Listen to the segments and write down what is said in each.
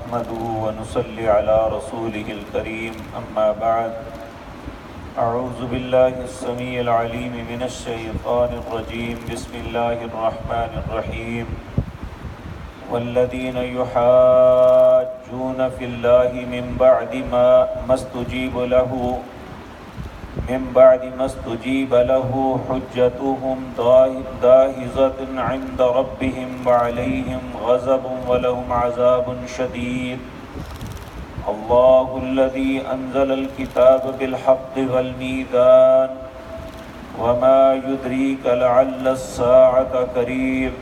نحمده ونصلي على رسوله الكريم أما بعد أعوذ بالله السميع العليم من الشيطان الرجيم بسم الله الرحمن الرحيم والذين يحاجون في الله من بعد ما استجيب له حجتهم داهزة عند ربهم وعليهم غضب ولهم عذاب شديد الله الذي أنزل الكتاب بالحق والميزان وما يدريك لعل الساعة قريب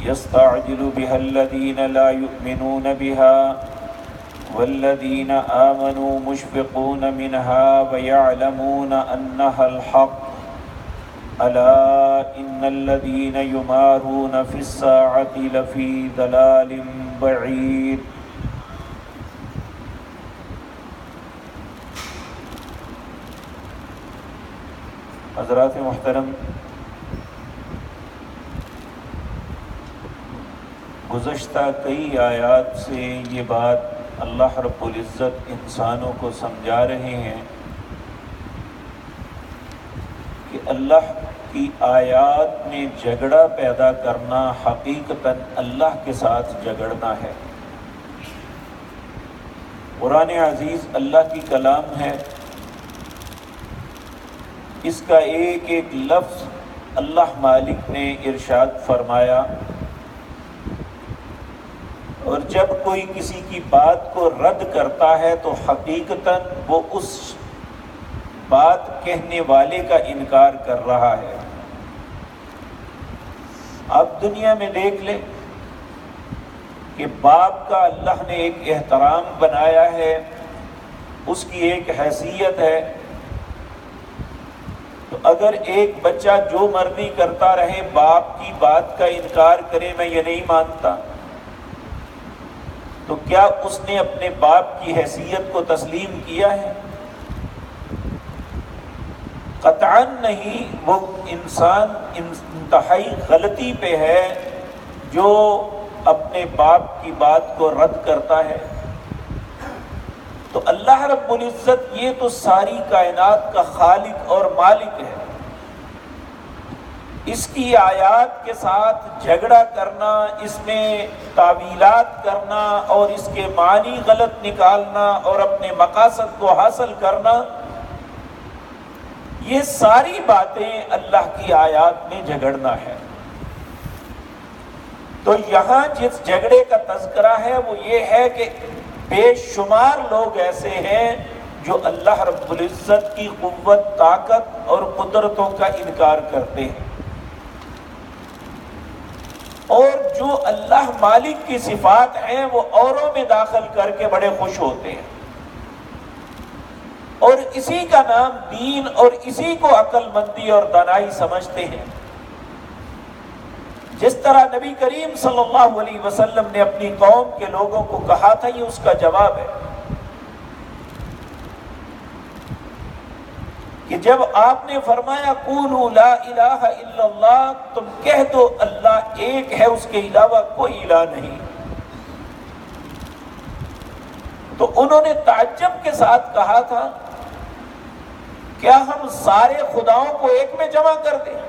يستعجل بها الذين لا يؤمنون بها والذين آمنوا مشفقون منها ويعلمون أنها الحق ألا إن الذين يمارون في الساعة لفي ضلال بعيد. حضرات محترم، گزشتہ کئی آیات سے یہ بات اللہ رب العزت انسانوں کو سمجھا رہے ہیں کہ اللہ کی آیات میں جھگڑا پیدا کرنا حقیقتاً اللہ کے ساتھ جھگڑنا ہے۔ قرآن عزیز اللہ کی کلام ہے، اس کا ایک ایک لفظ اللہ مالک نے ارشاد فرمایا، اور جب کوئی کسی کی بات کو رد کرتا ہے تو حقیقتاً وہ اس بات کہنے والے کا انکار کر رہا ہے۔ آپ دنیا میں دیکھ لیں کہ باپ کا اللہ نے ایک احترام بنایا ہے، اس کی ایک حیثیت ہے، تو اگر ایک بچہ جو مرضی کرتا رہے، باپ کی بات کا انکار کرے میں یہ نہیں مانتا، تو کیا اس نے اپنے باپ کی حیثیت کو تسلیم کیا ہے؟ قطعاً نہیں۔ وہ انسان انتہائی غلطی پہ ہے جو اپنے باپ کی بات کو رد کرتا ہے۔ تو اللہ رب العزت یہ تو ساری کائنات کا خالق اور مالک ہے، اس کی آیات کے ساتھ جھگڑا کرنا، اس میں تعویلات کرنا اور اس کے معنی غلط نکالنا اور اپنے مقاصد کو حاصل کرنا، یہ ساری باتیں اللہ کی آیات میں جھگڑنا ہے۔ تو یہاں جس جھگڑے کا تذکرہ ہے وہ یہ ہے کہ بے شمار لوگ ایسے ہیں جو اللہ رب العزت کی قوت، طاقت اور قدرتوں کا انکار کرتے ہیں، اور جو اللہ مالک کی صفات ہیں وہ اوروں میں داخل کر کے بڑے خوش ہوتے ہیں، اور اسی کا نام دین اور اسی کو عقل مندی اور دانائی سمجھتے ہیں۔ جس طرح نبی کریم صلی اللہ علیہ وسلم نے اپنی قوم کے لوگوں کو کہا تھا، یہ اس کا جواب ہے کہ جب آپ نے فرمایا قولوا لا الہ الا اللہ، تم کہہ دو اللہ ایک ہے، اس کے علاوہ کوئی الہ نہیں، تو انہوں نے تعجب کے ساتھ کہا تھا کیا ہم سارے خداؤں کو ایک میں جمع کر دیں؟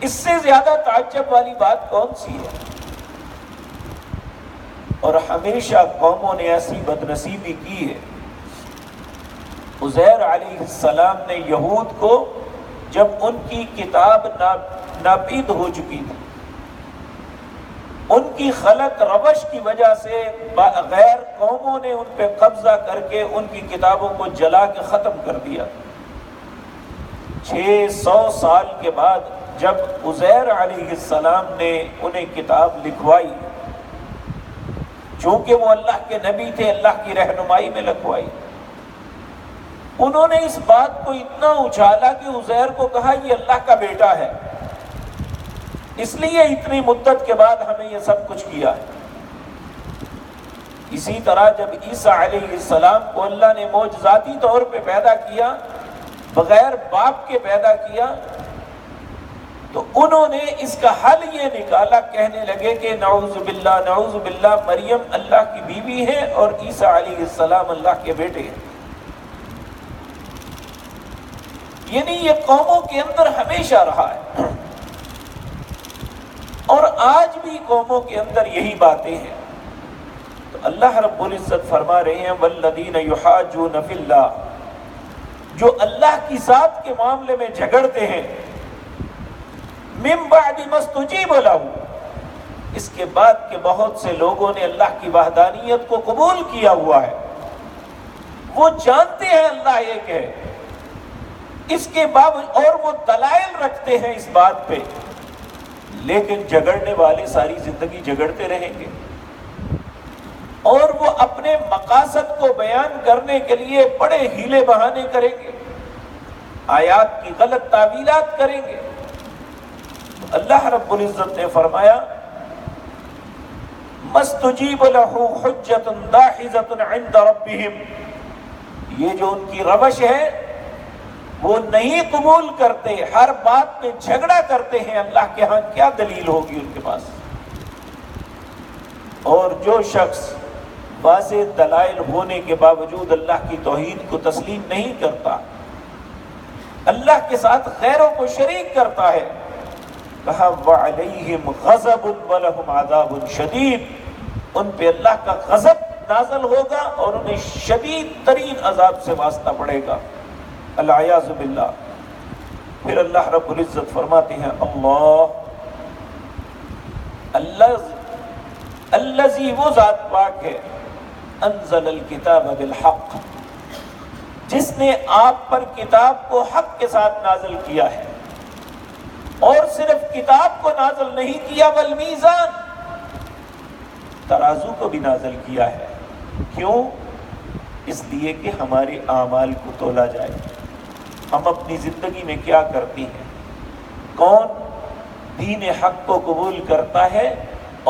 اس سے زیادہ تعجب والی بات کون سی ہے؟ اور ہمیشہ قوموں نے ایسی بدنصیبی کی ہے۔ عزیر علیہ السلام نے یہود کو جب ان کی کتاب ناپید ہو چکی تھی، ان کی غلط روش کی وجہ سے غیر قوموں نے ان پہ قبضہ کر کے ان کی کتابوں کو جلا کے ختم کر دیا۔ 600 سال کے بعد جب عزیر علیہ السلام نے انہیں کتاب لکھوائی، چونکہ وہ اللہ کے نبی تھے، اللہ کی رہنمائی میں لکھوائی، انہوں نے اس بات کو اتنا اچھالا کہ عزیر کو کہا یہ اللہ کا بیٹا ہے، اس لیے اتنی مدت کے بعد ہمیں یہ سب کچھ کیا ہے۔ اسی طرح جب عیسیٰ علیہ السلام کو اللہ نے معجزاتی طور پہ پیدا کیا، بغیر باپ کے پیدا کیا، تو انہوں نے اس کا حل یہ نکالا، کہنے لگے کہ نعوذ باللہ مریم اللہ کی بیوی ہے اور عیسیٰ علیہ السلام اللہ کے بیٹے ہیں۔ یعنی یہ قوموں کے اندر ہمیشہ رہا ہے اور آج بھی قوموں کے اندر یہی باتیں ہیں۔ تو اللہ رب العزت فرما رہے ہیں والذین یحاجون فی اللہ، جو اللہ کی ذات کے معاملے میں جھگڑتے ہیں، من بعد ما استجیب لہ، اس کے بعد کہ بہت سے لوگوں نے اللہ کی وحدانیت کو قبول کیا ہوا ہے، وہ جانتے ہیں اللہ ایک ہے، اس کے باوجود اور وہ دلائل رکھتے ہیں اس بات پہ، لیکن جھگڑنے والے ساری زندگی جھگڑتے رہیں گے اور وہ اپنے مقاصد کو بیان کرنے کے لیے بڑے ہیلے بہانے کریں گے، آیات کی غلط تعویلات کریں گے۔ اللہ رب العزت نے فرمایا مستجیب لہ حجۃ داحضۃ عند ربہم، یہ جو ان کی روش ہے وہ نہیں قبول کرتے، ہر بات میں جھگڑا کرتے ہیں، اللہ کے ہاں کیا دلیل ہوگی ان کے پاس۔ اور جو شخص واضح دلائل ہونے کے باوجود اللہ کی توحید کو تسلیم نہیں کرتا، اللہ کے ساتھ غیروں کو شریک کرتا ہے، کہا وعلیہم غضب ولہم عذاب شدید، ان پہ اللہ کا غضب نازل ہوگا اور انہیں شدید ترین عذاب سے واسطہ پڑے گا، العیاذ باللہ۔ پھر اللہ رب العزت فرماتے ہیں الذی، وہ ذات پاک ہے، انزل الکتاب بالحق، جس نے آپ پر کتاب کو حق کے ساتھ نازل کیا ہے، اور صرف کتاب کو نازل نہیں کیا والمیزان، ترازو کو بھی نازل کیا ہے۔ کیوں؟ اس لیے کہ ہمارے اعمال کو تولا جائے، ہم اپنی زندگی میں کیا کرتے ہیں، کون دین حق کو قبول کرتا ہے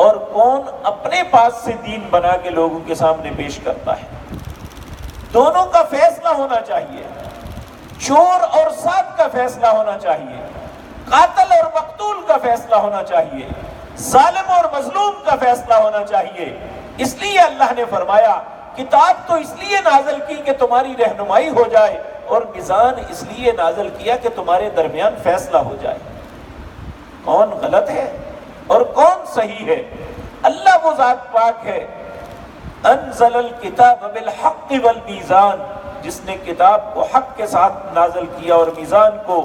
اور کون اپنے پاس سے دین بنا کے لوگوں کے سامنے پیش کرتا ہے۔ دونوں کا فیصلہ ہونا چاہیے، چور اور ساتھ کا فیصلہ ہونا چاہیے، قاتل اور مقتول کا فیصلہ ہونا چاہیے، ظالم اور مظلوم کا فیصلہ ہونا چاہیے۔ اس لیے اللہ نے فرمایا کتاب تو اس لیے نازل کی کہ تمہاری رہنمائی ہو جائے، اور میزان اس لیے نازل کیا کہ تمہارے درمیان فیصلہ ہو جائے، کون غلط ہے اور کون صحیح ہے۔ اللہ وہ ذات پاک ہے، انزل الکتاب بالحق والمیزان، جس نے کتاب کو حق کے ساتھ نازل کیا اور میزان کو۔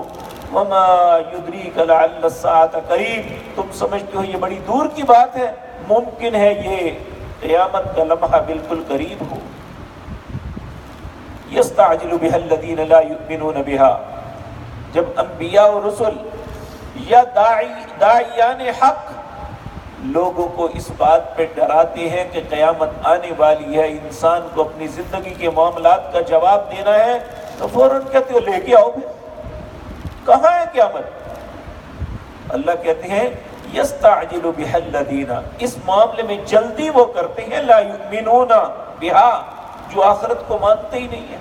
وما یدریک لعل الساعة قریب، تم سمجھتے ہو یہ بڑی دور کی بات ہے، ممکن ہے یہ قیامت کا لمحہ بالکل قریب ہو۔ یستعجل بها الذین لا یؤمنون بها، جب انبیاء و رسل یا داعیان حق لوگوں کو اس بات پہ ڈراتے ہیں کہ قیامت آنے والی ہے، انسان کو اپنی زندگی کے معاملات کا جواب دینا ہے، تو فوراً کہتے ہو لے کے آؤ، پھر کہاں ہے قیامت؟ اللہ کہتے ہیں یستعجل بها الذین، اس معاملے میں جلدی وہ کرتے ہیں لا یؤمنون بها، جو آخرت کو مانتے ہی نہیں ہے،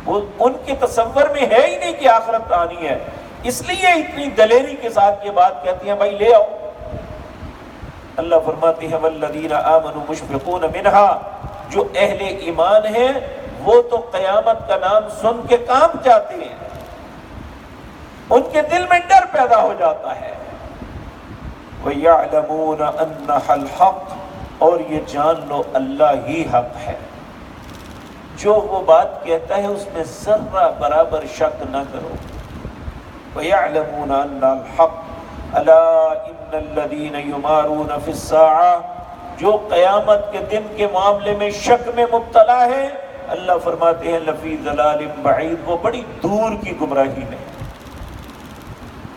وہ ان کے تصور میں ہے ہی نہیں کہ آخرت آنی ہے، اس لیے اتنی دلیری کے ساتھ یہ بات کہتی ہیں بھائی لے آؤ۔ اللہ فرماتے ہیں والذین آمنوا مشفقون منها، جو اہل ایمان ہیں وہ تو قیامت کا نام سن کے کانپ جاتے ہیں، ان کے دل میں ڈر پیدا ہو جاتا ہے۔ وَيَعْلَمُونَ أَنَّهَا الْحَقُّ، اور یہ جان لو اللہ ہی حق ہے، جو وہ بات کہتا ہے اس میں ذرہ برابر شک نہ کرو۔ وَيَعْلَمُونَ أَنَّ الْحَقَّ أَلَا إِنَّ الَّذِينَ يُمَارُونَ فِي السَّاعَةِ، جو قیامت کے دن کے معاملے میں شک میں مبتلا ہے، اللہ فرماتے ہیں لفی ضلال بعید، وہ بڑی دور کی گمراہی میں۔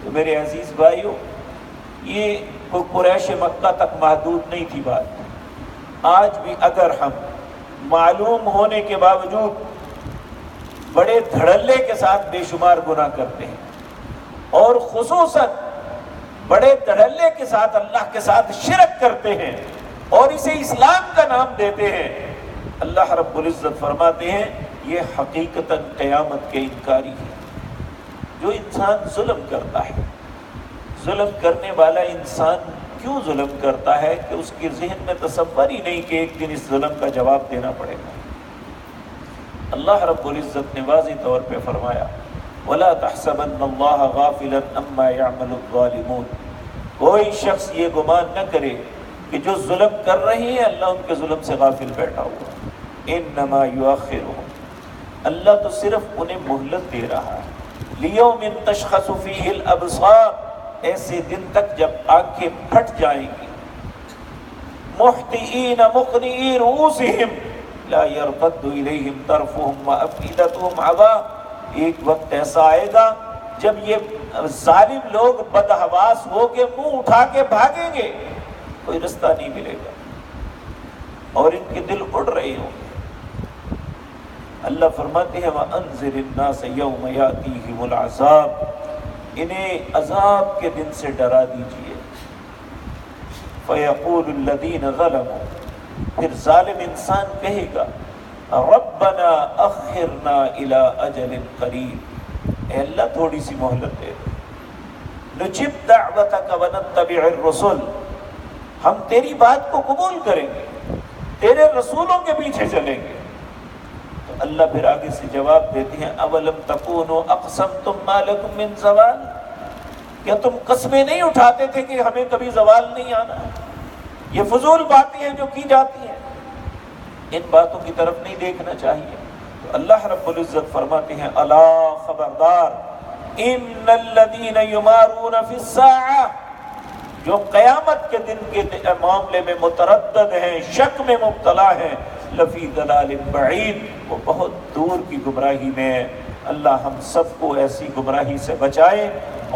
تو میرے عزیز بھائیو، یہ کوئی قریش مکہ تک محدود نہیں تھی بات۔ آج بھی اگر ہم معلوم ہونے کے باوجود بڑے دھڑلے کے ساتھ بے شمار گناہ کرتے ہیں، اور خصوصاً بڑے دھڑلے کے ساتھ اللہ کے ساتھ شرک کرتے ہیں اور اسے اسلام کا نام دیتے ہیں، اللہ رب العزت فرماتے ہیں یہ حقیقتاً قیامت کے انکاری ہے۔ جو انسان ظلم کرتا ہے، ظلم کرنے والا انسان کیوں ظلم کرتا ہے کہ اس کے ذہن میں تصور ہی نہیں کہ ایک دن اس ظلم کا جواب دینا پڑے گا۔ اللہ رب العزت نے واضح طور پہ فرمایا وَلَا تَحْسَبَنَّ اللَّهَ غَافِلًا عَمَّا يَعْمَلُ الظَّالِمُونَ، کوئی شخص یہ گمان نہ کرے کہ جو ظلم کر رہے ہیں اللہ ان کے ظلم سے غافل بیٹھا ہوا۔ انما یؤخرهم، اللہ تو صرف انہیں مہلت دے رہا ہے، لیوم تشخص فیہ الابصار، ایسے دن تک جب آنکھیں پھٹ جائیں گی، مہطعین مقنعی رؤوسہم لا یرتد الیہم طرفہم وافئدتہم عوا، ایک وقت ایسا آئے گا جب یہ ظالم لوگ بدحواس ہو کے منہ اٹھا کے بھاگیں گے، کوئی رستہ نہیں ملے گا اور ان کے دل اڑ رہے ہوں گے۔ اللہ فرماتے ہیں وَأَنذِرِ النَّاسَ يَوْمَ يَأْتِيهِمُ الْعَذَابُ، انہیں عذاب کے دن سے ڈرا دیجئے۔ فَيَقُولُ الَّذِينَ ظَلَمُوا، پھر ظالم انسان کہے گا ربنا اخرنا الى اجل قریب، اے اللہ تھوڑی سی مہلت دے دے، نجب دعوتک ونتبع الرسل، ہم تیری بات کو قبول کریں گے، تیرے رسولوں کے پیچھے چلیں گے۔ تو اللہ پھر آگے سے جواب دیتے ہیں اولم تکونوا اقسمتم ما لکم من زوال، کیا تم قسمیں نہیں اٹھاتے تھے کہ ہمیں کبھی زوال نہیں آنا؟ یہ فضول باتیں ہیں جو کی جاتی ہیں، ان باتوں کی طرف نہیں دیکھنا چاہیے۔ تو اللہ رب العزت فرماتے ہیں الا خبردار ان الذین یمارون فی الساعہ، جو قیامت کے دن کے معاملے میں متردد ہیں، شک میں مبتلا ہیں، لفی ضلال بعید، وہ بہت دور کی گمراہی میں ہے۔ اللہ ہم سب کو ایسی گمراہی سے بچائے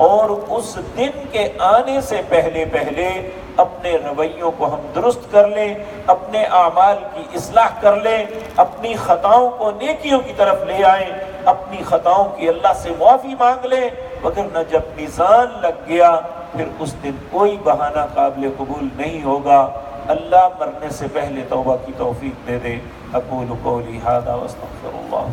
اور اس دن کے آنے سے پہلے پہلے اپنے رویوں کو ہم درست کر لیں، اپنے اعمال کی اصلاح کر لیں، اپنی خطاؤں کو نیکیوں کی طرف لے آئیں، اپنی خطاؤں کی اللہ سے معافی مانگ لیں، وگرنہ جب میزان لگ گیا پھر اس دن کوئی بہانہ قابل قبول نہیں ہوگا۔ اللہ مرنے سے پہلے توبہ کی توفیق دے دے۔ اقول قولی ھذا واستغفر اللہ۔